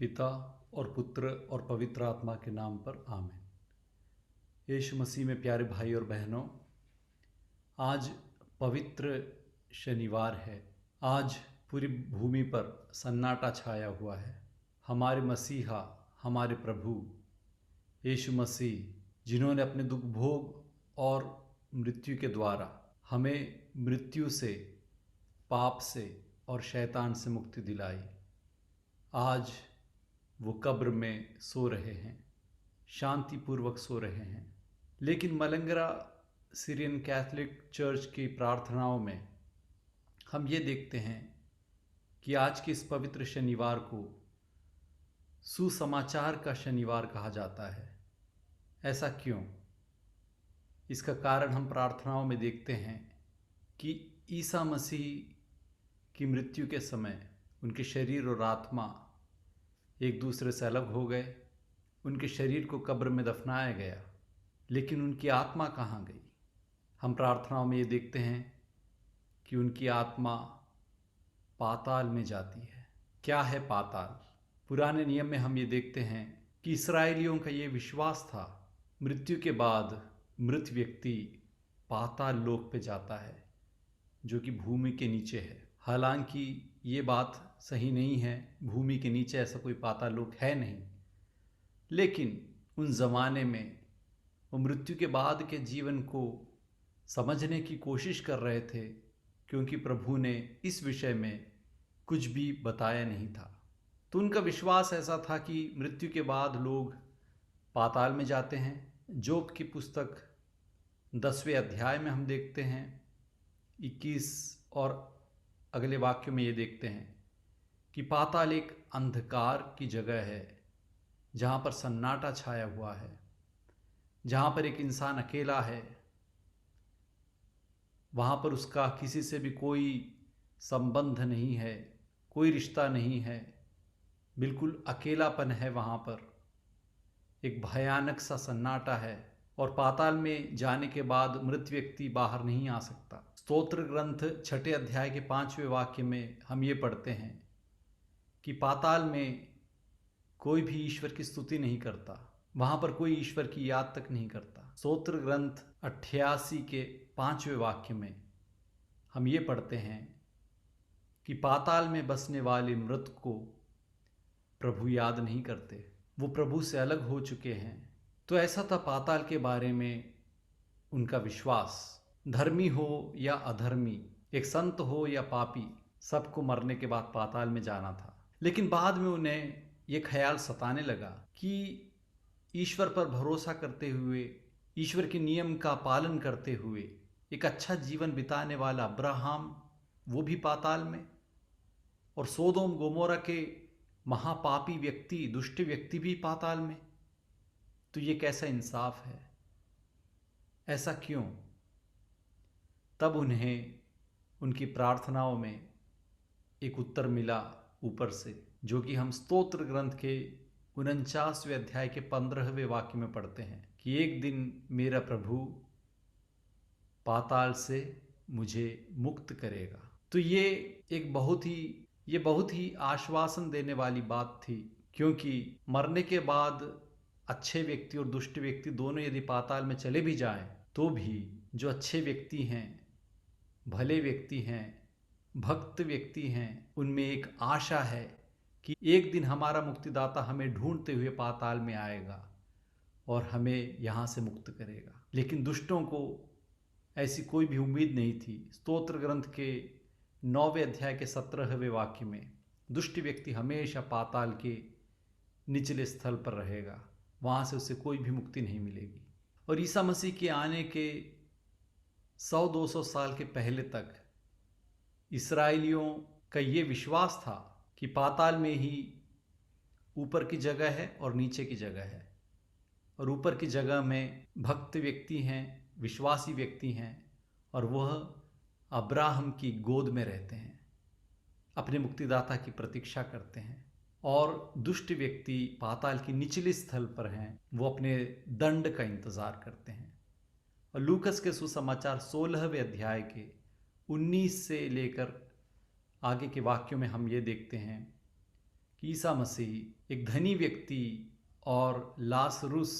पिता और पुत्र और पवित्र आत्मा के नाम पर आमीन। यीशु मसीह में प्यारे भाई और बहनों, आज पवित्र शनिवार है। आज पूरी भूमि पर सन्नाटा छाया हुआ है। हमारे मसीहा, हमारे प्रभु यीशु मसीह, जिन्होंने अपने दुख भोग और मृत्यु के द्वारा हमें मृत्यु से, पाप से और शैतान से मुक्ति दिलाई, आज वो कब्र में सो रहे हैं, शांतिपूर्वक सो रहे हैं। लेकिन मलंगरा सीरियन कैथोलिक चर्च की प्रार्थनाओं में हम ये देखते हैं कि आज के इस पवित्र शनिवार को सुसमाचार का शनिवार कहा जाता है। ऐसा क्यों? इसका कारण हम प्रार्थनाओं में देखते हैं कि ईसा मसीह की मृत्यु के समय उनके शरीर और आत्मा एक दूसरे से अलग हो गए। उनके शरीर को कब्र में दफनाया गया, लेकिन उनकी आत्मा कहाँ गई? हम प्रार्थनाओं में ये देखते हैं कि उनकी आत्मा पाताल में जाती है। क्या है पाताल? पुराने नियम में हम ये देखते हैं कि इस्राएलियों का ये विश्वास था, मृत्यु के बाद मृत व्यक्ति पाताल लोक पे जाता है, जो कि भूमि के नीचे है। हालांकि ये बात सही नहीं है, भूमि के नीचे ऐसा कोई पाताल लोक है नहीं। लेकिन उन ज़माने में वो मृत्यु के बाद के जीवन को समझने की कोशिश कर रहे थे, क्योंकि प्रभु ने इस विषय में कुछ भी बताया नहीं था। तो उनका विश्वास ऐसा था कि मृत्यु के बाद लोग पाताल में जाते हैं। जोब की पुस्तक 10वें अध्याय में हम देखते हैं 21 और अगले वाक्यों में ये देखते हैं कि पाताल एक अंधकार की जगह है, जहाँ पर सन्नाटा छाया हुआ है, जहाँ पर एक इंसान अकेला है। वहाँ पर उसका किसी से भी कोई संबंध नहीं है, कोई रिश्ता नहीं है, बिल्कुल अकेलापन है। वहाँ पर एक भयानक सा सन्नाटा है और पाताल में जाने के बाद मृत व्यक्ति बाहर नहीं आ सकता। स्तोत्र ग्रंथ 6 अध्याय के 5वें वाक्य में हम ये पढ़ते हैं कि पाताल में कोई भी ईश्वर की स्तुति नहीं करता, वहाँ पर कोई ईश्वर की याद तक नहीं करता। स्तोत्र ग्रंथ 88 के 5वें वाक्य में हम ये पढ़ते हैं कि पाताल में बसने वाले मृत को प्रभु याद नहीं करते, वो प्रभु से अलग हो चुके हैं। तो ऐसा था पाताल के बारे में उनका विश्वास। धर्मी हो या अधर्मी, एक संत हो या पापी, सबको मरने के बाद पाताल में जाना था। लेकिन बाद में उन्हें ये ख्याल सताने लगा कि ईश्वर पर भरोसा करते हुए, ईश्वर के नियम का पालन करते हुए एक अच्छा जीवन बिताने वाला अब्राहम, वो भी पाताल में, और सोदोम गोमोरा के महापापी व्यक्ति, दुष्ट व्यक्ति भी पाताल में। तो ये कैसा इंसाफ है? ऐसा क्यों? तब उन्हें उनकी प्रार्थनाओं में एक उत्तर मिला ऊपर से, जो कि हम स्तोत्र ग्रंथ के 49वें अध्याय के 15वें वाक्य में पढ़ते हैं कि एक दिन मेरा प्रभु पाताल से मुझे मुक्त करेगा। तो ये एक बहुत ही आश्वासन देने वाली बात थी, क्योंकि मरने के बाद अच्छे व्यक्ति और दुष्ट व्यक्ति दोनों यदि पाताल में चले भी जाएं, तो भी जो अच्छे व्यक्ति हैं, भले व्यक्ति हैं, भक्त व्यक्ति हैं, उनमें एक आशा है कि एक दिन हमारा मुक्तिदाता हमें ढूंढते हुए पाताल में आएगा और हमें यहाँ से मुक्त करेगा। लेकिन दुष्टों को ऐसी कोई भी उम्मीद नहीं थी। स्तोत्र ग्रंथ के 9वें अध्याय के 17वें वाक्य में दुष्ट व्यक्ति हमेशा पाताल के निचले स्थल पर रहेगा, वहाँ से उसे कोई भी मुक्ति नहीं मिलेगी। और ईसा मसीह के आने के 100-200 साल के पहले तक इस्राएलियों का ये विश्वास था कि पाताल में ही ऊपर की जगह है और नीचे की जगह है, और ऊपर की जगह में भक्त व्यक्ति हैं, विश्वासी व्यक्ति हैं, और वह अब्राहम की गोद में रहते हैं, अपने मुक्तिदाता की प्रतीक्षा करते हैं। और दुष्ट व्यक्ति पाताल की निचले स्थल पर हैं, वो अपने दंड का इंतजार करते हैं। और लूकस के सुसमाचार 16वें अध्याय के 19 से लेकर आगे के वाक्यों में हम ये देखते हैं कि ईसा मसीह एक धनी व्यक्ति और लासरुस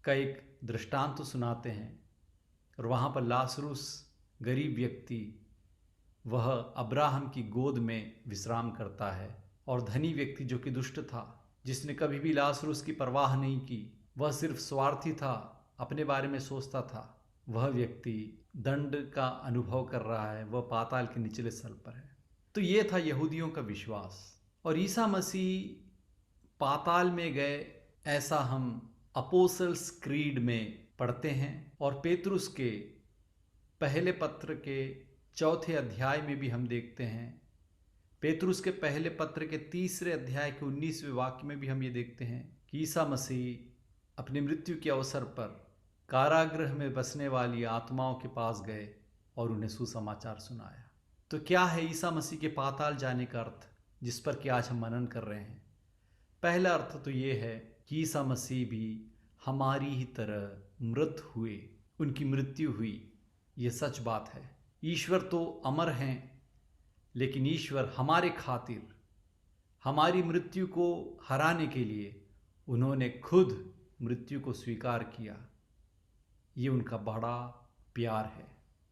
का एक दृष्टांत सुनाते हैं, और वहाँ पर लासरुस गरीब व्यक्ति वह अब्राहम की गोद में विश्राम करता है, और धनी व्यक्ति जो कि दुष्ट था, जिसने कभी भी लासरुस की परवाह नहीं की, वह सिर्फ स्वार्थी था, अपने बारे में सोचता था, वह व्यक्ति दंड का अनुभव कर रहा है, वह पाताल के निचले स्थल पर है। तो ये था यहूदियों का विश्वास। और ईसा मसीह पाताल में गए, ऐसा हम अपोस्टल्स क्रीड में पढ़ते हैं, और पेतरुस के पहले पत्र के 4 अध्याय में भी हम देखते हैं। पेतरुस के पहले पत्र के 3 अध्याय के 19वें वाक्य में भी हम ये देखते हैं कि ईसा मसीह अपनी मृत्यु के अवसर पर कारागृह में बसने वाली आत्माओं के पास गए और उन्हें सुसमाचार सुनाया। तो क्या है ईसा मसीह के पाताल जाने का अर्थ, जिस पर कि आज हम मनन कर रहे हैं? पहला अर्थ तो ये है कि ईसा मसीह भी हमारी ही तरह मृत हुए, उनकी मृत्यु हुई। ये सच बात है। ईश्वर तो अमर हैं, लेकिन ईश्वर हमारे खातिर, हमारी मृत्यु को हराने के लिए उन्होंने खुद मृत्यु को स्वीकार किया। ये उनका बड़ा प्यार है।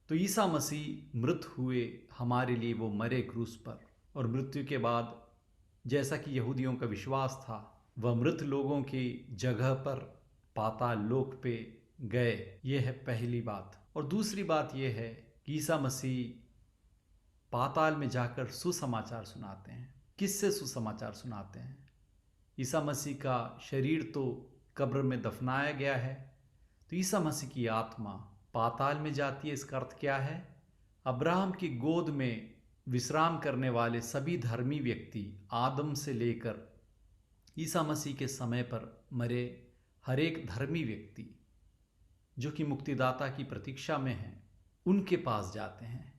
तो ईसा मसीह मृत हुए हमारे लिए, वो मरे क्रूस पर, और मृत्यु के बाद, जैसा कि यहूदियों का विश्वास था, वह मृत लोगों की जगह पर पाताल लोक पे गए। ये है पहली बात। और दूसरी बात यह है कि ईसा मसीह पाताल में जाकर सुसमाचार सुनाते हैं। किससे सुसमाचार सुनाते हैं? ईसा मसीह का शरीर तो कब्र में दफनाया गया है, तो ईसा मसीह की आत्मा पाताल में जाती है। इसका अर्थ क्या है? अब्राहम की गोद में विश्राम करने वाले सभी धर्मी व्यक्ति, आदम से लेकर ईसा मसीह के समय पर मरे हर एक धर्मी व्यक्ति जो कि मुक्तिदाता की प्रतीक्षा में हैं, उनके पास जाते हैं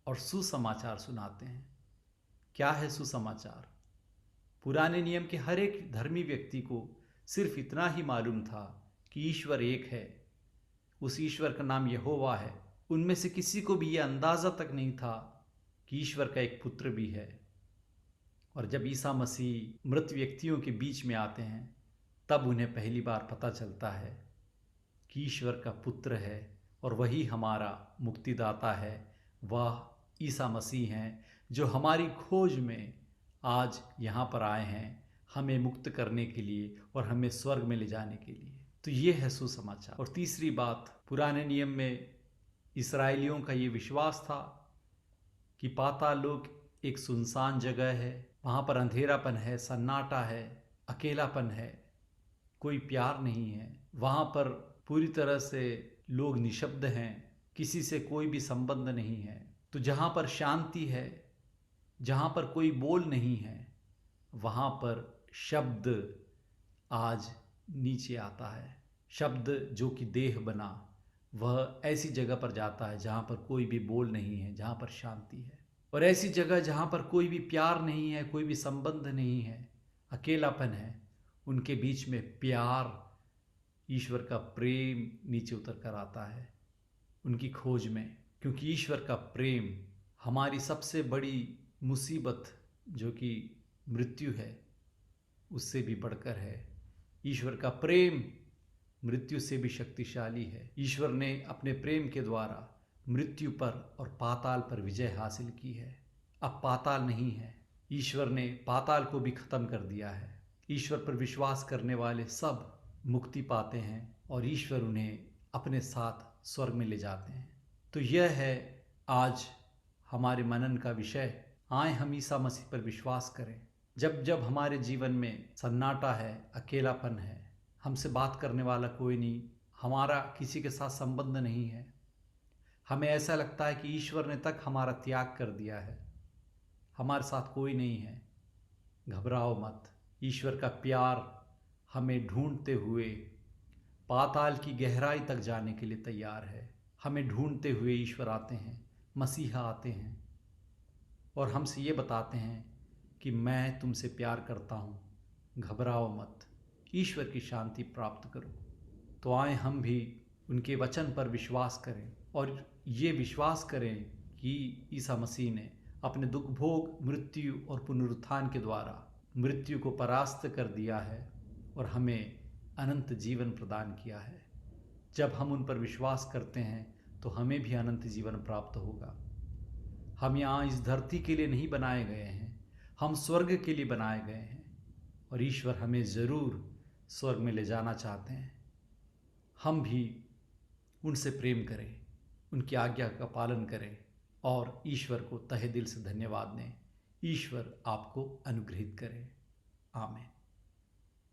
और सुसमाचार सुनाते हैं। क्या है सुसमाचार? पुराने नियम के हर एक धर्मी व्यक्ति को सिर्फ इतना ही मालूम था कि ईश्वर एक है, उस ईश्वर का नाम यहोवा है। उनमें से किसी को भी यह अंदाज़ा तक नहीं था कि ईश्वर का एक पुत्र भी है। और जब ईसा मसीह मृत व्यक्तियों के बीच में आते हैं, तब उन्हें पहली बार पता चलता है कि ईश्वर का पुत्र है और वही हमारा मुक्तिदाता है। वह ईसा मसीह हैं जो हमारी खोज में आज यहाँ पर आए हैं, हमें मुक्त करने के लिए और हमें स्वर्ग में ले जाने के लिए। तो ये है सुसमाचार। और तीसरी बात, पुराने नियम में इस्राएलियों का ये विश्वास था कि पाताल लोक एक सुनसान जगह है, वहाँ पर अंधेरापन है, सन्नाटा है, अकेलापन है, कोई प्यार नहीं है। वहाँ पर पूरी तरह से लोग निशब्द हैं, किसी से कोई भी संबंध नहीं है। तो जहाँ पर शांति है, जहाँ पर कोई बोल नहीं है, वहाँ पर शब्द आज नीचे आता है। शब्द जो कि देह बना, वह ऐसी जगह पर जाता है जहाँ पर कोई भी बोल नहीं है, जहाँ पर शांति है। और ऐसी जगह जहाँ पर कोई भी प्यार नहीं है, कोई भी संबंध नहीं है, अकेलापन है, उनके बीच में प्यार, ईश्वर का प्रेम नीचे उतर कर आता है उनकी खोज में। क्योंकि ईश्वर का प्रेम हमारी सबसे बड़ी मुसीबत जो कि मृत्यु है, उससे भी बढ़कर है। ईश्वर का प्रेम मृत्यु से भी शक्तिशाली है। ईश्वर ने अपने प्रेम के द्वारा मृत्यु पर और पाताल पर विजय हासिल की है। अब पाताल नहीं है, ईश्वर ने पाताल को भी खत्म कर दिया है। ईश्वर पर विश्वास करने वाले सब मुक्ति पाते हैं और ईश्वर उन्हें अपने साथ स्वर्ग में ले जाते हैं। तो यह है आज हमारे मनन का विषय। आए हम ईसा मसीह पर विश्वास करें। जब जब हमारे जीवन में सन्नाटा है, अकेलापन है, हमसे बात करने वाला कोई नहीं, हमारा किसी के साथ संबंध नहीं है, हमें ऐसा लगता है कि ईश्वर ने तक हमारा त्याग कर दिया है, हमारे साथ कोई नहीं है, घबराओ मत। ईश्वर का प्यार हमें ढूंढते हुए पाताल की गहराई तक जाने के लिए तैयार है। हमें ढूंढते हुए ईश्वर आते हैं, मसीहा आते हैं और हमसे ये बताते हैं कि मैं तुमसे प्यार करता हूँ, घबराओ मत, ईश्वर की शांति प्राप्त करो। तो आए हम भी उनके वचन पर विश्वास करें और ये विश्वास करें कि ईसा मसीह ने अपने दुख भोग, मृत्यु और पुनरुत्थान के द्वारा मृत्यु को परास्त कर दिया है और हमें अनंत जीवन प्रदान किया है। जब हम उन पर विश्वास करते हैं तो हमें भी अनंत जीवन प्राप्त होगा। हम यहाँ इस धरती के लिए नहीं बनाए गए हैं, हम स्वर्ग के लिए बनाए गए हैं और ईश्वर हमें ज़रूर स्वर्ग में ले जाना चाहते हैं। हम भी उनसे प्रेम करें, उनकी आज्ञा का पालन करें और ईश्वर को तहे दिल से धन्यवाद दें। ईश्वर आपको अनुग्रहित करे। आमीन।